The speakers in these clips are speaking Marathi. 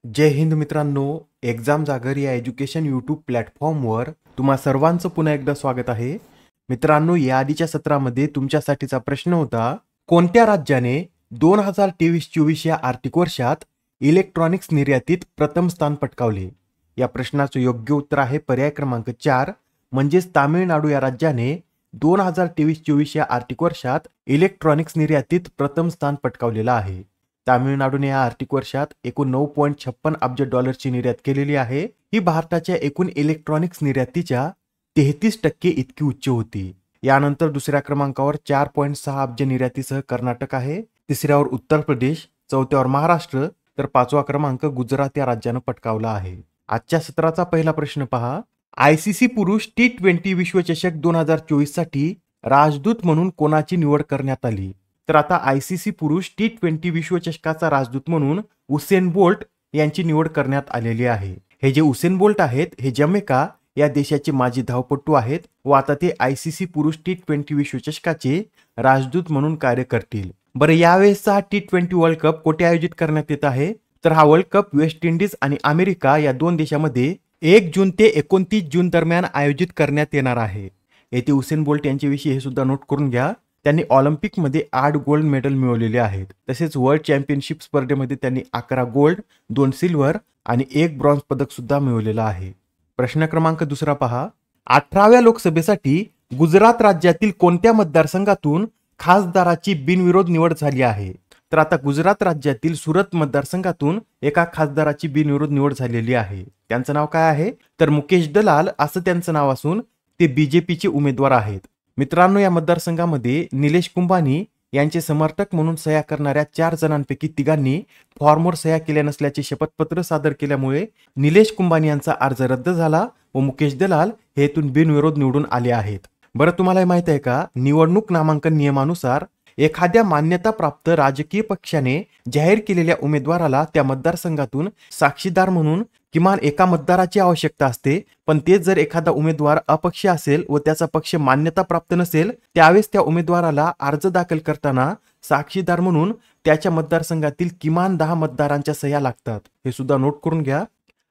जय हिंद मित्रांनो, एक्झाम जागर या एज्युकेशन यूट्यूब प्लॅटफॉर्मवर तुम्हा सर्वांचं पुन्हा एकदा स्वागत आहे. मित्रांनो, या आधीच्या सत्रामध्ये तुमच्यासाठीचा प्रश्न होता, कोणत्या राज्याने 2023-24 या आर्थिक वर्षात इलेक्ट्रॉनिक्स निर्यातीत प्रथम स्थान पटकावले? या प्रश्नाचं योग्य उत्तर आहे पर्याय क्रमांक 4, म्हणजेच तामिळनाडू या राज्याने 2023-24 या आर्थिक वर्षात इलेक्ट्रॉनिक्स निर्यातीत प्रथम स्थान पटकावलेलं आहे. तामिळनाडूने या आर्थिक वर्षात एकूण 9.56 अब्ज डॉलरची निर्यात केलेली आहे. ही भारताच्या एकूण इलेक्ट्रॉनिक्स निर्यातीच्या 33% इतकी उच्च होती. यानंतर दुसऱ्या क्रमांकावर 4.6 अब्ज निर्यातीसह कर्नाटक आहे, तिसऱ्यावर उत्तर प्रदेश, चौथ्यावर महाराष्ट्र, तर पाचवा क्रमांक गुजरात या राज्यानं पटकावला आहे. आजच्या सत्राचा पहिला प्रश्न पहा. ICC पुरुष T20 विश्वचषक 2024 साठी राजदूत म्हणून कोणाची निवड करण्यात आली? तर आता ICC पुरुष T20 विश्वचषकाचा राजदूत म्हणून उसेन बोल्ट यांची निवड करण्यात आलेली आहे. हे जे उसेन बोल्ट आहेत हे जमैका या देशाचे माजी धावपटू आहेत व आता ते ICC पुरुष T20 विश्वचषकाचे राजदूत म्हणून कार्य करतील. बरं, यावेळेसचा T20 वर्ल्ड कप कुठे आयोजित करण्यात येत आहे? तर हा वर्ल्ड कप वेस्ट इंडिज आणि अमेरिका या दोन देशामध्ये 1 जून ते 29 जून दरम्यान आयोजित करण्यात येणार आहे. येथे उसेन बोल्ट यांच्याविषयी हे सुद्धा नोट करून घ्या. त्यांनी ऑलिम्पिकमध्ये 8 गोल्ड मेडल मिळवलेले आहेत. तसेच वर्ल्ड चॅम्पियनशिप स्पर्धेमध्ये त्यांनी 11 गोल्ड, 2 सिल्वर आणि 1 ब्रॉन्झ पदक सुद्धा मिळवलेलं आहे. प्रश्न क्रमांक दुसरा पहा. 18व्या लोकसभेसाठी गुजरात राज्यातील कोणत्या मतदारसंघातून खासदाराची बिनविरोध निवड झाली आहे? तर आता गुजरात राज्यातील सुरत मतदारसंघातून एका खासदाराची बिनविरोध निवड झालेली आहे. त्यांचं नाव काय आहे? तर मुकेश दलाल असं त्यांचं नाव असून ते BJPचे उमेदवार आहेत. मित्रांनो, या मतदारसंघामध्ये निलेश कुंभानी यांचे समर्थक म्हणून सह्या करणाऱ्या 4 जणांपैकी तिघांनी फॉर्मवर सह्या केल्या नसल्याचे शपथपत्र सादर केल्यामुळे निलेश कुंभानी यांचा अर्ज रद्द झाला व मुकेश दलाल हे इथून बिनविरोध निवडून आले आहेत. बरं, तुम्हाला माहित आहे का, निवडणूक नामांकन नियमानुसार एखाद्या मान्यताप्राप्त राजकीय पक्षाने जाहीर केलेल्या उमेदवाराला त्या मतदारसंघातून साक्षीदार म्हणून किमान एका मतदाराची आवश्यकता असते. पण तेच जर एखादा उमेदवार अपक्ष असेल व त्याचा पक्ष मान्यता प्राप्त नसेल त्यावेळेस त्या उमेदवाराला अर्ज दाखल करताना साक्षीदार म्हणून त्याच्या मतदारसंघातील किमान 10 मतदारांच्या सह्या लागतात. हे सुद्धा नोट करून घ्या.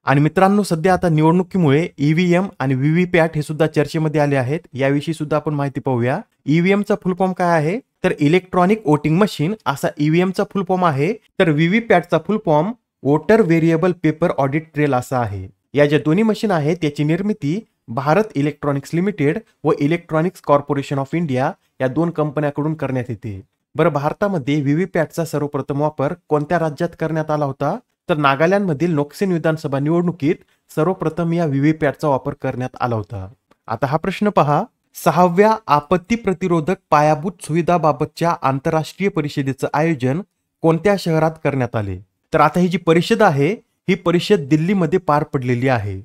आणि मित्रांनो, सध्या आता निवडणुकीमुळे EVM आणि VVPAT हे सुद्धा चर्चेमध्ये आले आहेत. याविषयी सुद्धा आपण माहिती पाहूया. EVMचा फुल फॉर्म काय आहे? तर इलेक्ट्रॉनिक वोटिंग मशीन असा EVMचा फुल फॉर्म आहे. तर VVPATचा full form voter variable paper audit trail असा आहे. या ज्या दोन्ही मशीन आहेत त्याची निर्मिती भारत इलेक्ट्रॉनिक्स लिमिटेड व इलेक्ट्रॉनिक्स कॉर्पोरेशन ऑफ इंडिया या दोन कंपन्यांकडून करण्यात येते. बरं, भारतामध्ये VVPATचा सर्वप्रथम वापर कोणत्या राज्यात करण्यात आला होता? तर नागालँडमधील नोक्सेन विधानसभा निवडणुकीत सर्वप्रथम या VVPATचा वापर करण्यात आला होता. आता हा प्रश्न पहा. 6व्या आपत्ती प्रतिरोधक पायाभूत सुविधाबाबतच्या आंतरराष्ट्रीय परिषदेचं आयोजन कोणत्या शहरात करण्यात आले? तर आता ही जी परिषद आहे ही परिषद दिल्लीमध्ये पार पडलेली आहे.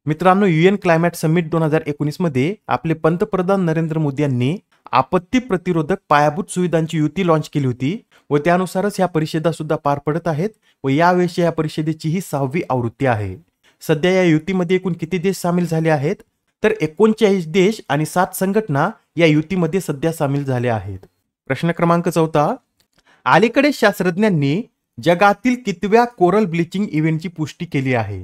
मित्रांनो, UN क्लायमेट समिट 2019 मध्ये आपले पंतप्रधान नरेंद्र मोदी यांनी आपत्ती प्रतिरोधक पायाभूत सुविधांची युती लॉन्च केली होती व त्यानुसारच ह्या परिषदा सुद्धा पार पडत आहेत व यावेळेस या परिषदेची ही 6वी आवृत्ती आहे. सध्या या युतीमध्ये एकूण किती देश सामील झाले आहेत? तर 39 देश आणि 7 संघटना या युतीमध्ये सध्या सामील झाले आहेत. प्रश्न क्रमांक 4. अलीकडे शास्त्रज्ञांनी जगातील कितव्या कोरल ब्लिचिंग इव्हेंटची पुष्टी केली आहे?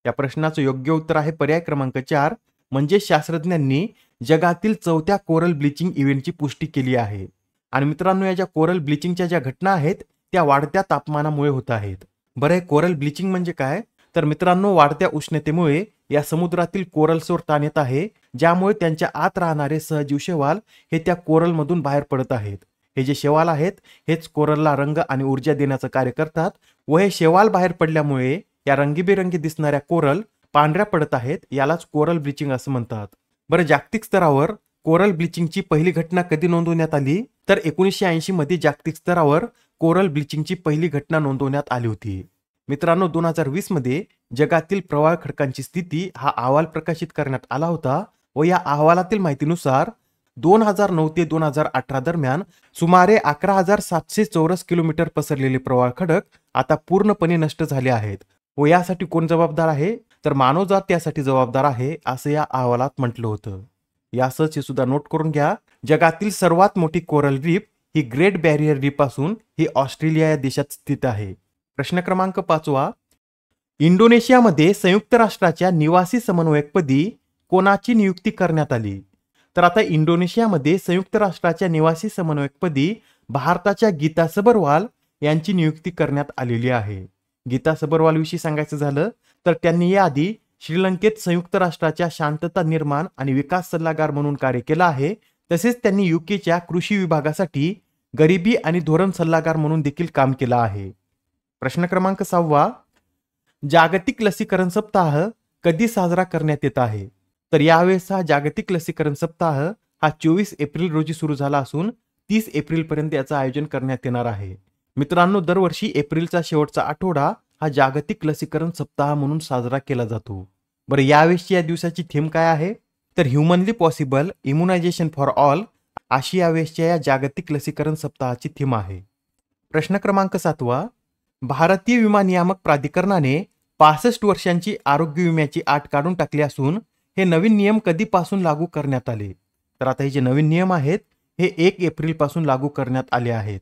या प्रश्नाचं योग्य उत्तर आहे पर्याय क्रमांक 4, म्हणजे शास्त्रज्ञांनी जगातील 4थ्या कोरल ब्लिचिंग इव्हेंटची पुष्टी केली आहे. आणि मित्रांनो, या ज्या कोरल ब्लिचिंगच्या ज्या घटना आहेत त्या वाढत्या तापमानामुळे होत आहेत. बरं, कोरल ब्लिचिंग म्हणजे काय? तर मित्रांनो, वाढत्या उष्णतेमुळे या समुद्रातील कोरल्सवर ताण येत आहे, ज्यामुळे त्यांच्या आत राहणारे सहजीव शैवाल हे त्या कोरलमधून बाहेर पडत आहेत. हे जे शैवाल आहेत हेच कोरलला रंग आणि ऊर्जा देण्याचं कार्य करतात व हे शैवाल बाहेर पडल्यामुळे या रंगीबेरंगी दिसणाऱ्या कोरल पांढऱ्या पडत आहेत. यालाच कोरल ब्लिचिंग असं म्हणतात. बरं, जागतिक स्तरावर कोरल ब्लिचिंगची पहिली घटना कधी नोंदवण्यात आली? तर 1980 मध्ये जागतिक स्तरावर कोरल ब्लिचिंगची पहिली घटना नोंदवण्यात आली होती. मित्रांनो, 2020 मध्ये जगातील प्रवाळ खडकांची स्थिती हा अहवाल प्रकाशित करण्यात आला होता व या अहवालातील माहितीनुसार 2009 ते 2018 दरम्यान सुमारे 11,700 चौरस किलोमीटर पसरलेले प्रवाळ खडक आता पूर्णपणे नष्ट झाले आहेत. व यासाठी कोण जबाबदार आहे? तर मानवजात यासाठी जबाबदार आहे असं या अहवालात म्हटलं होतं. यासच हे सुद्धा नोट करून घ्या. जगातील सर्वात मोठी कोरल रीफ ही ग्रेट बॅरियर रीफ असून ही ऑस्ट्रेलिया या देशात स्थित आहे. प्रश्न क्रमांक 5. इंडोनेशियामध्ये संयुक्त राष्ट्राच्या निवासी समन्वयकपदी कोणाची नियुक्ती करण्यात आली? तर आता इंडोनेशियामध्ये संयुक्त राष्ट्राच्या निवासी समन्वयकपदी भारताच्या गीता सबरवाल यांची नियुक्ती करण्यात आलेली आहे. गीता सबरवाल विषयी सांगायचं झालं तर त्यांनी याआधी श्रीलंकेत संयुक्त राष्ट्राच्या शांतता निर्माण आणि विकास सल्लागार म्हणून कार्य केलं आहे. तसेच त्यांनी युकेच्या कृषी विभागासाठी गरिबी आणि धोरण सल्लागार म्हणून देखील काम केलं आहे. प्रश्न क्रमांक 6, जागतिक लसीकरण सप्ताह कधी साजरा करण्यात येत आहे? तर यावेळेस जागतिक लसीकरण सप्ताह हा 24 एप्रिल रोजी सुरू झाला असून 30 एप्रिल पर्यंत याचं आयोजन करण्यात येणार आहे. मित्रांनो, दरवर्षी एप्रिलचा शेवटचा आठवडा हा जागतिक लसीकरण सप्ताह म्हणून साजरा केला जातो. बरं, यावेळेसची या दिवसाची थीम काय आहे? तर humanly possible immunisation for all अशी यावेळेसच्या या जागतिक लसीकरण सप्ताहाची थीम आहे. प्रश्न क्रमांक 7, भारतीय विमा नियामक प्राधिकरणाने 65 वर्षांची आरोग्य विम्याची अट काढून टाकली असून हे नवीन नियम कधीपासून लागू करण्यात आले? तर आता हे जे नवीन नियम आहेत हे 1 एप्रिल पासून लागू करण्यात आले आहेत.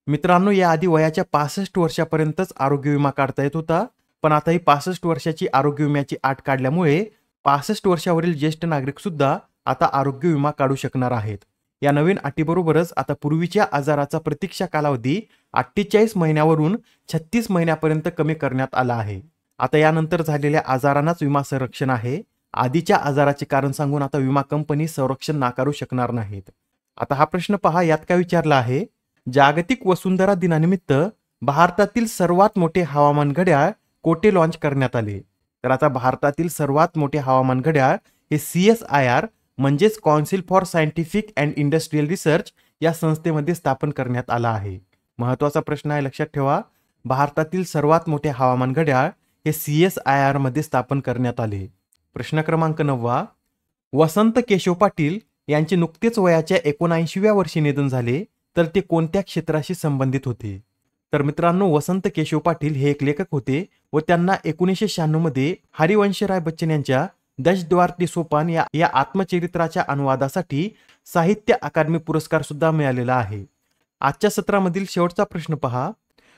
मित्रांनो, याआधी वयाच्या 65 वर्षापर्यंतच आरोग्य विमा काढता येत होता, पण आता ही 65 वर्षाची आरोग्य विम्याची अट काढल्यामुळे 65 वर्षावरील ज्येष्ठ नागरिक सुद्धा आता आरोग्य विमा काढू शकणार आहेत. या नवीन अटीबरोबरच आता पूर्वीच्या आजाराचा प्रतीक्षा कालावधी 48 महिन्यावरून 36 महिन्यापर्यंत कमी करण्यात आला आहे. आता यानंतर झालेल्या आजारांनाच विमा संरक्षण आहे. आधीच्या आजाराचे कारण सांगून आता विमा कंपनी संरक्षण नाकारू शकणार नाहीत. आता हा प्रश्न पहा, यात काय विचारला आहे? जागतिक वसुंधरा दिनानिमित्त भारतातील सर्वात मोठे हवामान घड्याळ कोठे लॉन्च करण्यात आले? तर आता भारतातील सर्वात मोठे हवामान घड्याळ हे CSIR म्हणजेच council for scientific and industrial research या संस्थेमध्ये स्थापन करण्यात आला आहे. महत्वाचा प्रश्न आहे, लक्षात ठेवा. भारतातील सर्वात मोठे हवामान घड्याळ हे CSIR मध्ये स्थापन करण्यात आले. प्रश्न क्रमांक 9, वसंत केशव पाटील यांचे नुकतेच वयाच्या 79व्या वर्षी निधन झाले, तर ते कोणत्या क्षेत्राशी संबंधित होते? तर मित्रांनो, वसंत केशव पाटील हे एक लेखक होते व त्यांना 1996 मध्ये हरिवंशराय बच्चन यांच्या दशद्वार सोपान या आत्मचरित्राच्या अनुवादासाठी साहित्य अकादमी पुरस्कार सुद्धा मिळालेला आहे. आजच्या सत्रामधील शेवटचा प्रश्न पहा,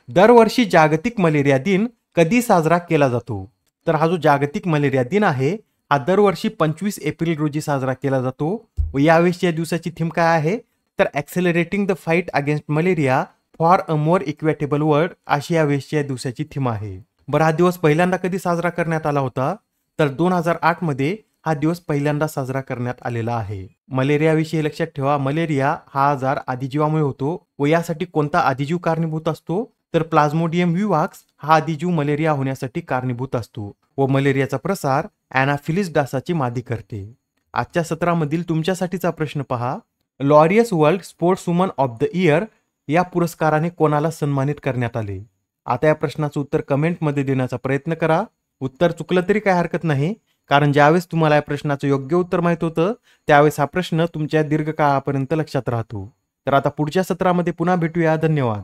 दरवर्षी जागतिक मलेरिया दिन कधी साजरा केला जातो? तर हा जो जागतिक मलेरिया दिन आहे हा दरवर्षी 25 एप्रिल रोजी साजरा केला जातो व यावेळेस या दिवसाची थीम काय आहे? तर accelerating the fight against malaria for a more equitable world अशी यावेळेसची या दिवसाची थीम आहे. बरं, हा दिवस पहिल्यांदा कधी साजरा करण्यात आला होता? तर 2008 मध्ये हा दिवस पहिल्यांदा साजरा करण्यात आलेला आहे. मलेरियाविषयी लक्षात ठेवा, मलेरिया हा आजार आदिजीवामुळे होतो व यासाठी कोणता आदिजीव कारणीभूत असतो? तर प्लाझ्मोडियम विवाक्स हा आदिजीव मलेरिया होण्यासाठी कारणीभूत असतो व मलेरियाचा प्रसार अॅनाफिलिस डासाची मादी करते. आजच्या सत्रामधील तुमच्यासाठीचा प्रश्न पहा, Laureus world sports woman of the year या पुरस्काराने कोणाला सन्मानित करण्यात आले? आता या प्रश्नाचं उत्तर कमेंटमध्ये देण्याचा प्रयत्न करा. उत्तर चुकलं तरी काही हरकत नाही, कारण ज्यावेळेस तुम्हाला या प्रश्नाचं योग्य उत्तर माहित होतं त्यावेळेस हा प्रश्न तुमच्या दीर्घकाळापर्यंत लक्षात राहतो. तर आता पुढच्या सत्रामध्ये पुन्हा भेटूया. धन्यवाद.